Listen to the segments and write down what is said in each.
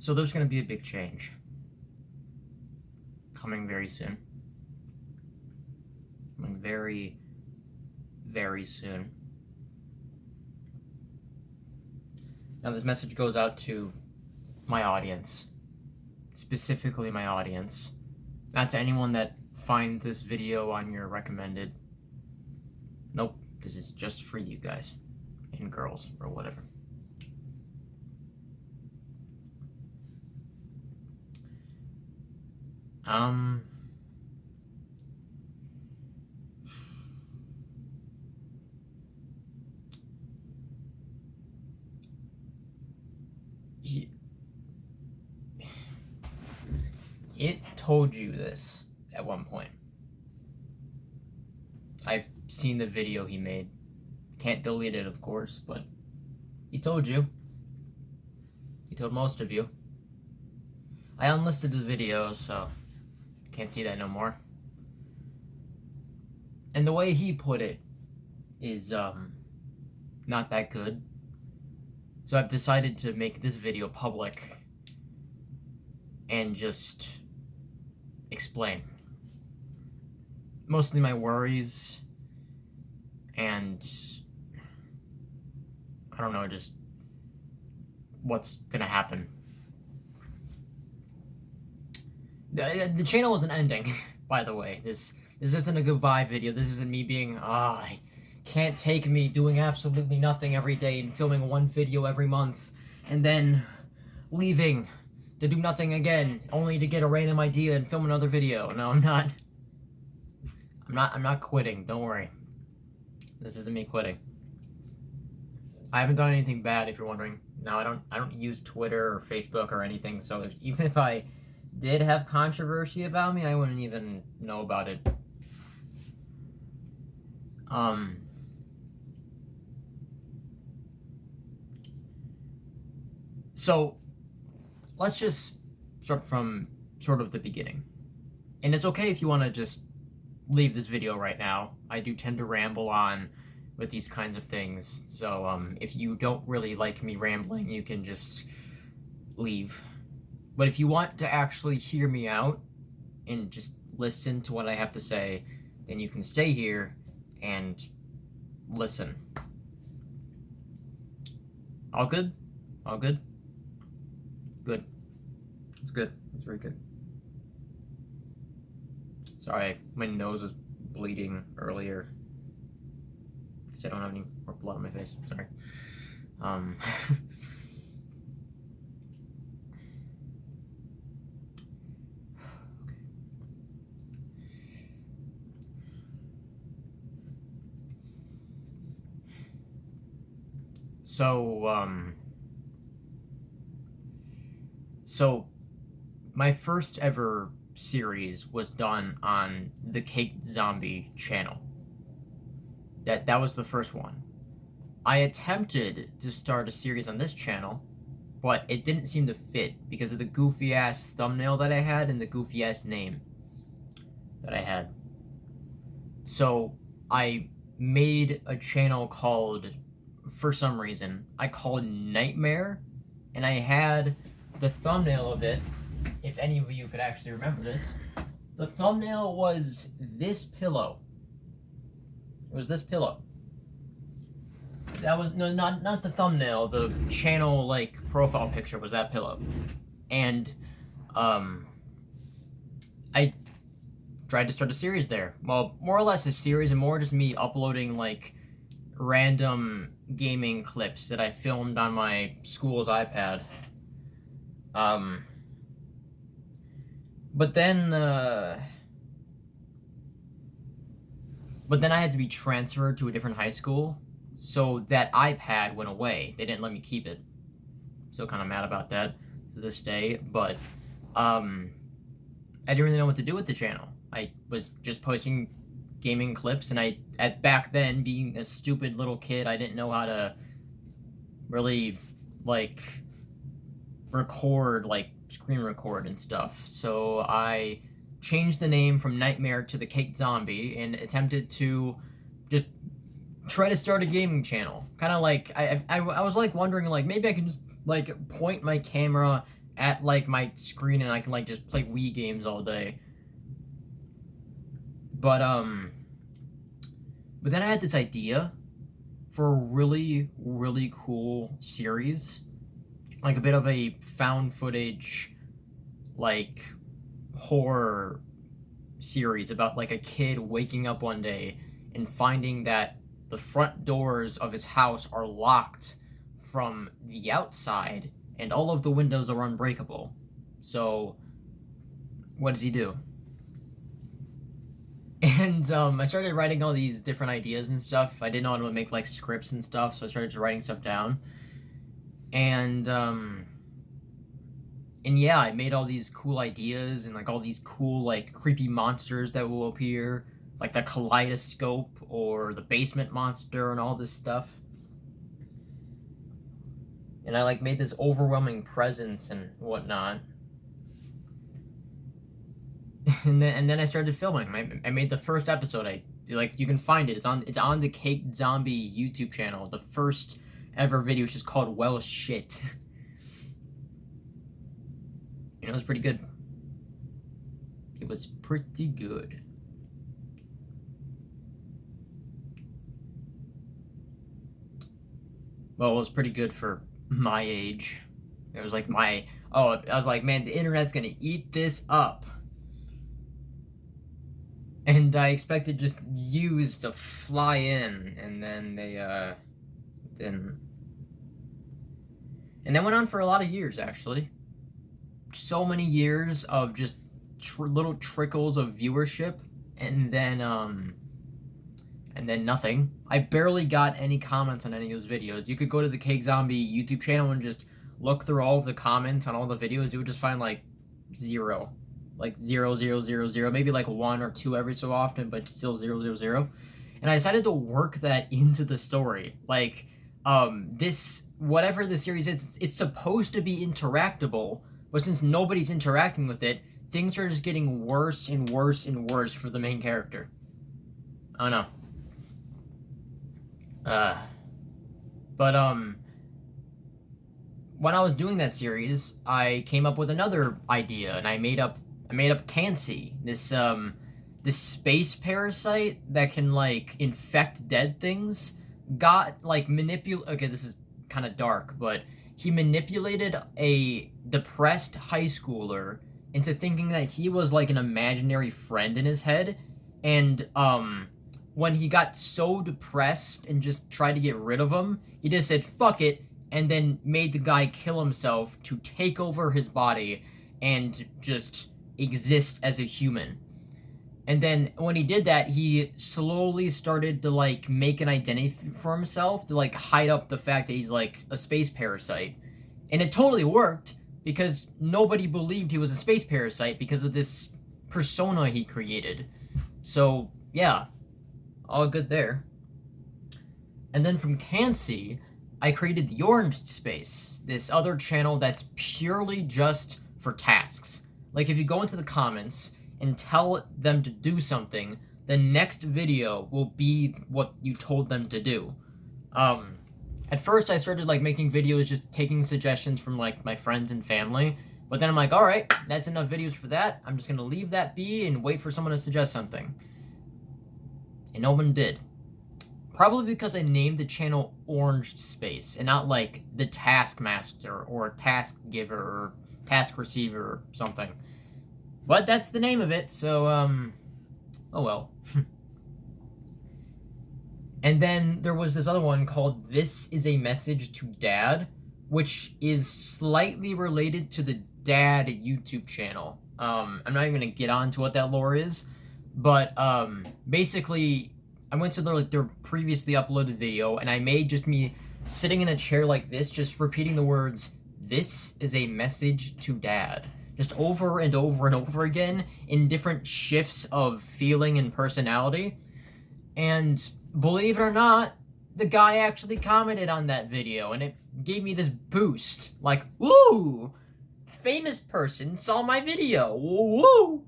So there's going to be a big change coming very soon. Coming very, very soon. Now this message goes out to my audience, specifically my audience, not to anyone that finds this video on your recommended. Nope, this is just for you guys and girls or whatever. It told you this at one point. I've seen the video he made. Can't delete it, of course, but he told you. He told most of you. I unlisted the video, so can't see that no more. And the way he put it is not that good. So I've decided to make this video public and just explain mostly my worries and I don't know, just what's gonna happen. The channel isn't ending, by the way. This isn't a goodbye video. This isn't me being, I can't take me doing absolutely nothing every day and filming one video every month and then leaving to do nothing again, only to get a random idea and film another video. No, I'm not quitting, don't worry. This isn't me quitting. I haven't done anything bad, if you're wondering. No, I don't use Twitter or Facebook or anything, so even if I did have controversy about me, I wouldn't even know about it. So let's just start from sort of the beginning. And it's okay if you want to just leave this video right now. I do tend to ramble on with these kinds of things. So if you don't really like me rambling, you can just leave. But if you want to actually hear me out and just listen to what I have to say, then you can stay here and listen. All good? All good? Good. It's good. It's very good. Sorry, my nose was bleeding earlier because I don't have any more blood on my face. Sorry. So my first ever series was done on the Cake Zombie channel. That was the first one. I attempted to start a series on this channel, but it didn't seem to fit because of the goofy ass thumbnail that I had and the goofy ass name that I had. So I made a channel called, for some reason, I called Nightmare, and I had the thumbnail of it, if any of you could actually remember this, the thumbnail was this pillow. It was this pillow. That was, no, not the thumbnail, the channel, like, profile picture was that pillow. And, I tried to start a series there. Well, more or less a series, and more just me uploading, like, random gaming clips that I filmed on my school's iPad. But then I had to be transferred to a different high school, so that iPad went away. They didn't let me keep it. Still kind of mad about that to this day, but I didn't really know what to do with the channel. I was just posting gaming clips, and back then, being a stupid little kid, I didn't know how to really, like, record, like, screen record and stuff. So I changed the name from Nightmare to the Cake Zombie and attempted to just try to start a gaming channel. Kind of like, I was like wondering, like, maybe I can just, like, point my camera at like my screen and I can like just play Wii games all day. But then I had this idea for a really, really cool series, like a bit of a found footage, like horror series about like a kid waking up one day and finding that the front doors of his house are locked from the outside and all of the windows are unbreakable. So what does he do? And I started writing all these different ideas and stuff. I didn't know how to make like scripts and stuff, so I started just writing stuff down. And yeah, I made all these cool ideas and like all these cool like creepy monsters that will appear, like the kaleidoscope or the basement monster and all this stuff. And I like made this overwhelming presence and whatnot. And then I started filming. I made the first episode. You can find it. It's on the Cake Zombie YouTube channel. The first ever video, which is called Well Shit. It was pretty good. It was pretty good. Well, it was pretty good for my age. It was like I was like, man, the internet's gonna eat this up. And I expected just views to fly in, and then they didn't. And that went on for a lot of years, actually. So many years of just little trickles of viewership, and then nothing. I barely got any comments on any of those videos. You could go to the Cake Zombie YouTube channel and just look through all of the comments on all the videos. You would just find like 0. Like 0, 0, 0, 0, maybe like 1 or 2 every so often, but still 0, 0, 0. And I decided to work that into the story. Like, whatever the series is, it's supposed to be interactable, but since nobody's interacting with it, things are just getting worse and worse and worse for the main character. I don't know. But when I was doing that series, I came up with another idea, and I made up Kantsey, this space parasite that can like infect dead things. Got like okay, this is kind of dark, but he manipulated a depressed high schooler into thinking that he was like an imaginary friend in his head, and when he got so depressed and just tried to get rid of him, he just said fuck it, and then made the guy kill himself to take over his body and just exist as a human. And then when he did that, he slowly started to like make an identity for himself to like hide up the fact that he's like a space parasite. And it totally worked because nobody believed he was a space parasite because of this persona he created. So yeah, all good there. And then from Kantsey, I created the OrangedSpace, this other channel that's purely just for tasks. Like, if you go into the comments and tell them to do something, the next video will be what you told them to do. At first, I started, like, making videos just taking suggestions from, like, my friends and family. But then I'm like, alright, that's enough videos for that. I'm just gonna leave that be and wait for someone to suggest something. And no one did. Probably because I named the channel OrangedSpace and not, like, the Taskmaster or Task Giver or Task Receiver or something. But that's the name of it, so, oh well. And then there was this other one called This Is a Message to Dad, which is slightly related to the Dad YouTube channel. I'm not even gonna get on to what that lore is, but, basically, I went to their previously uploaded video, and I made just me sitting in a chair like this, just repeating the words, "This is a message to Dad," just over and over and over again in different shifts of feeling and personality. And believe it or not, the guy actually commented on that video, and it gave me this boost. Like, woo! Famous person saw my video. Woo!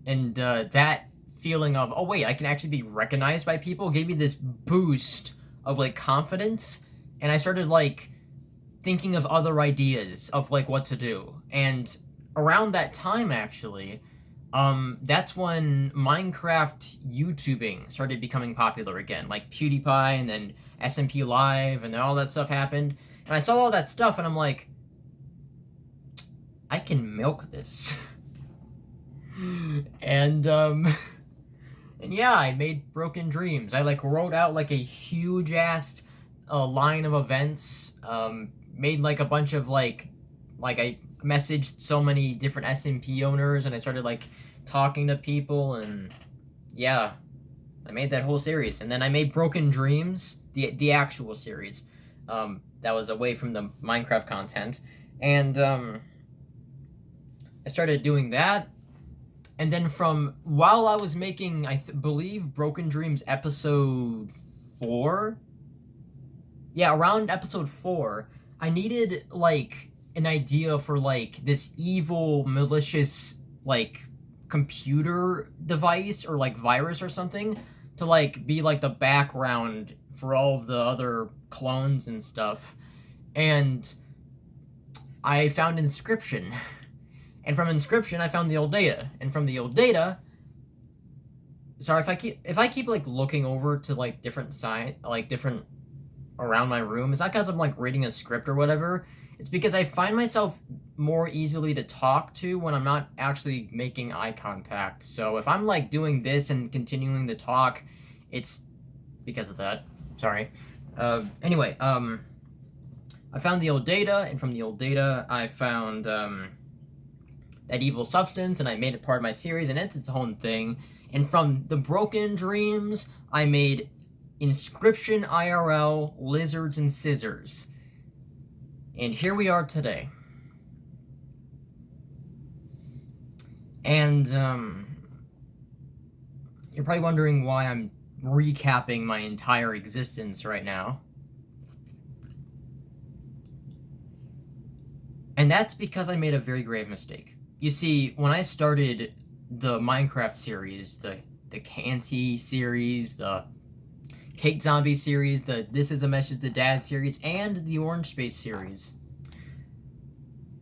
And that feeling of, oh wait, I can actually be recognized by people, gave me this boost of like confidence, and I started like thinking of other ideas of like what to do. And around that time, actually, that's when Minecraft YouTubing started becoming popular again, like PewDiePie and then SMP Live, and then all that stuff happened. And I saw all that stuff, and I'm like, I can milk this. and and yeah, I made Broken Dreams. I like wrote out like a huge ass line of events. Made like a bunch of like I messaged so many different SMP owners, and I started like talking to people, and yeah, I made that whole series. And then I made Broken Dreams, the actual series, that was away from the Minecraft content, and I started doing that. And then from while I was making, I believe Broken Dreams episode 4, yeah, around episode 4, I needed like an idea for like this evil, malicious like computer device or like virus or something to like be like the background for all of the other clones and stuff. And I found Inscription. And from Inscription, I found the old data. And from the old data, sorry if I keep like looking over to like different different around my room, it's not because I'm like reading a script or whatever. It's because I find myself more easily to talk to when I'm not actually making eye contact. So if I'm like doing this and continuing to talk, it's because of that. Sorry. Anyway, I found the old data, and from the old data, I found that evil substance, and I made it part of my series, and it's its own thing. And from the Broken Dreams, I made Inscription IRL, Lizards and Scissors. And here we are today. And you're probably wondering why I'm recapping my entire existence right now. And that's because I made a very grave mistake. You see, when I started the Minecraft series, the Kantsey series, the Cake Zombie series, the This Is a Message to Dad series, and the OrangedSpace series,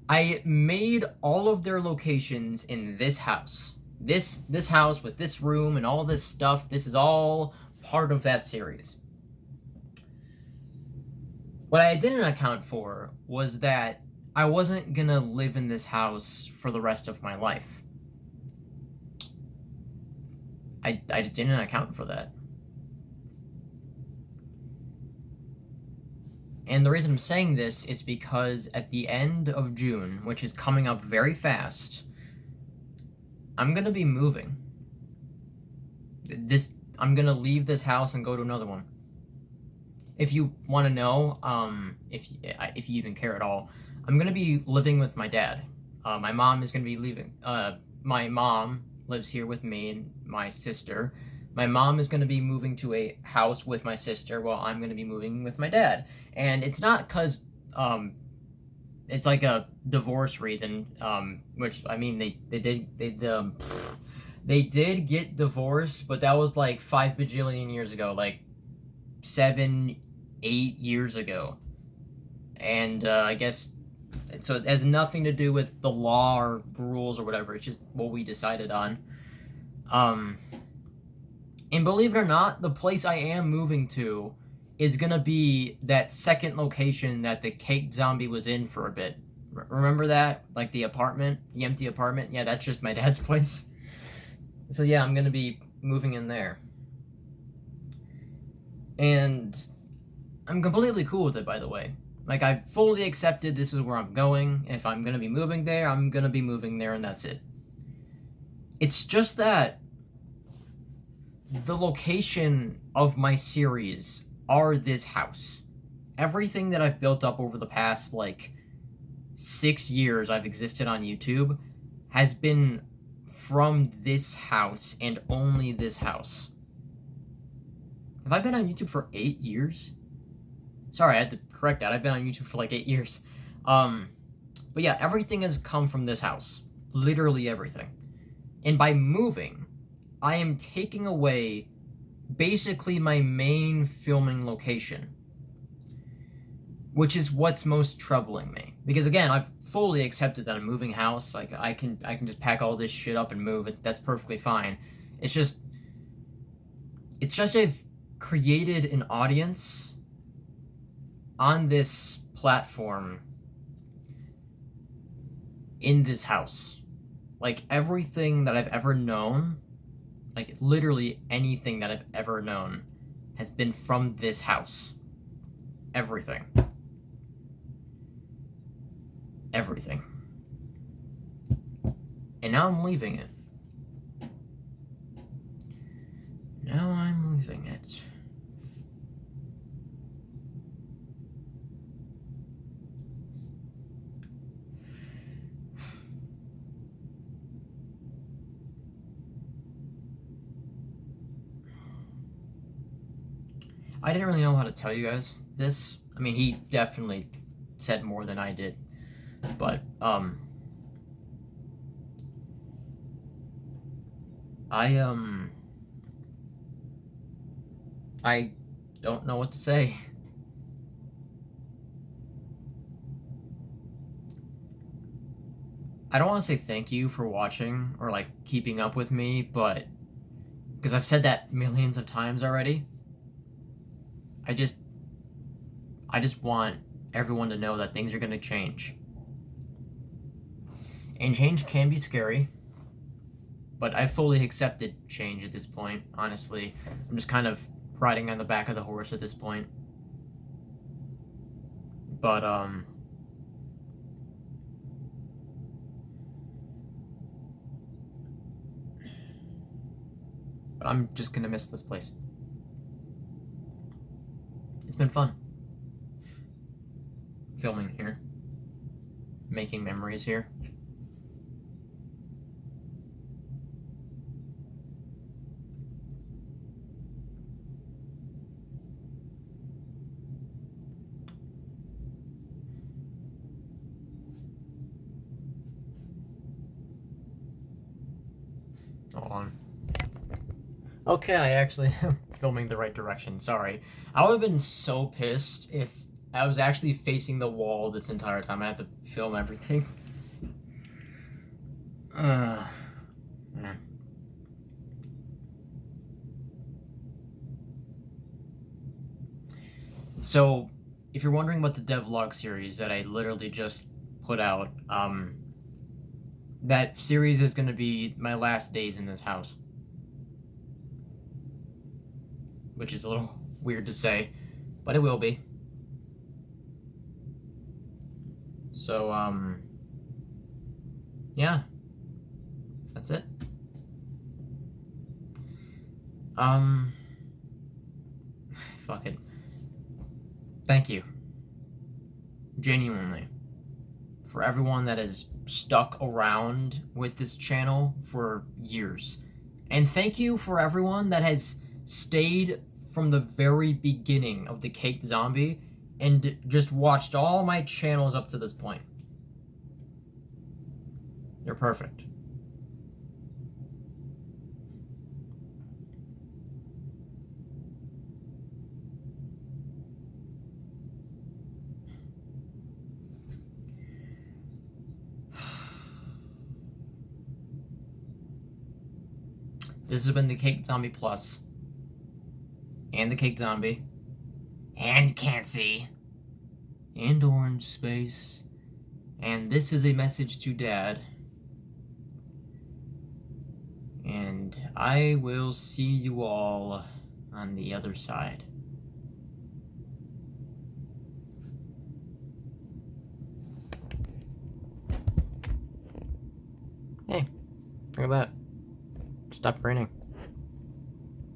I made all of their locations in this house. This house with this room and all this stuff, this is all part of that series. What I didn't account for was that I wasn't gonna live in this house for the rest of my life. I just didn't account for that. And the reason I'm saying this is because at the end of June, which is coming up very fast, I'm gonna be moving. I'm gonna leave this house and go to another one. If you want to know, if you even care at all, I'm gonna be living with my dad. My mom is gonna be leaving. My mom lives here with me and my sister. My mom is gonna be moving to a house with my sister, while I'm gonna be moving with my dad. And it's not because it's like a divorce reason. Which I mean, they did get divorced, but that was like 5 bajillion years ago, like 7, 8 years ago. And I guess. So it has nothing to do with the law or rules or whatever. It's just what we decided on. And believe it or not, the place I am moving to is gonna be that second location that the Cake Zombie was in for a bit. Remember that? Like the apartment? The empty apartment? Yeah, that's just my dad's place. So yeah, I'm gonna be moving in there. And I'm completely cool with it, by the way. Like, I've fully accepted this is where I'm going. If I'm gonna be moving there, I'm gonna be moving there, and that's it. It's just that the location of my series are this house. Everything that I've built up over the past, like, 6 years I've existed on YouTube has been from this house and only this house. Have I been on YouTube for 8 years? Sorry, I had to correct that. I've been on YouTube for like 8 years. But yeah, everything has come from this house. Literally everything. And by moving, I am taking away basically my main filming location, which is what's most troubling me. Because again, I've fully accepted that I'm moving house. Like I can just pack all this shit up and move. That's perfectly fine. It's just I've created an audience on this platform in this house. Like everything that I've ever known, like literally anything that I've ever known has been from this house. Everything. Everything. And now I'm leaving it. Now I'm leaving it. I didn't really know how to tell you guys this. I mean, he definitely said more than I did. But, I don't know what to say. I don't want to say thank you for watching or, like, keeping up with me, but... because I've said that millions of times already. I just want everyone to know that things are going to change. And change can be scary. But I fully accepted change at this point, honestly. I'm just kind of riding on the back of the horse at this point. But, I'm just gonna miss this place. It's been fun. Filming here. Making memories here. Hold on. Okay, I actually am filming the right direction. Sorry. I would have been so pissed if I was actually facing the wall this entire time. I had to film everything. Yeah. So, if you're wondering about the devlog series that I literally just put out, that series is going to be my last days in this house. Which is a little weird to say, but it will be. So, yeah. That's it. Fuck it. Thank you. Genuinely. For everyone that has stuck around with this channel for years. And thank you for everyone that has stayed from the very beginning of the Caked Zombie and just watched all my channels up to this point. You're perfect. This has been the Caked Zombie Plus. And the Caked Zombie. And Kantsey. And OrangedSpace. And this is a message to Dad. And I will see you all on the other side. Hey, look at that. Stop raining.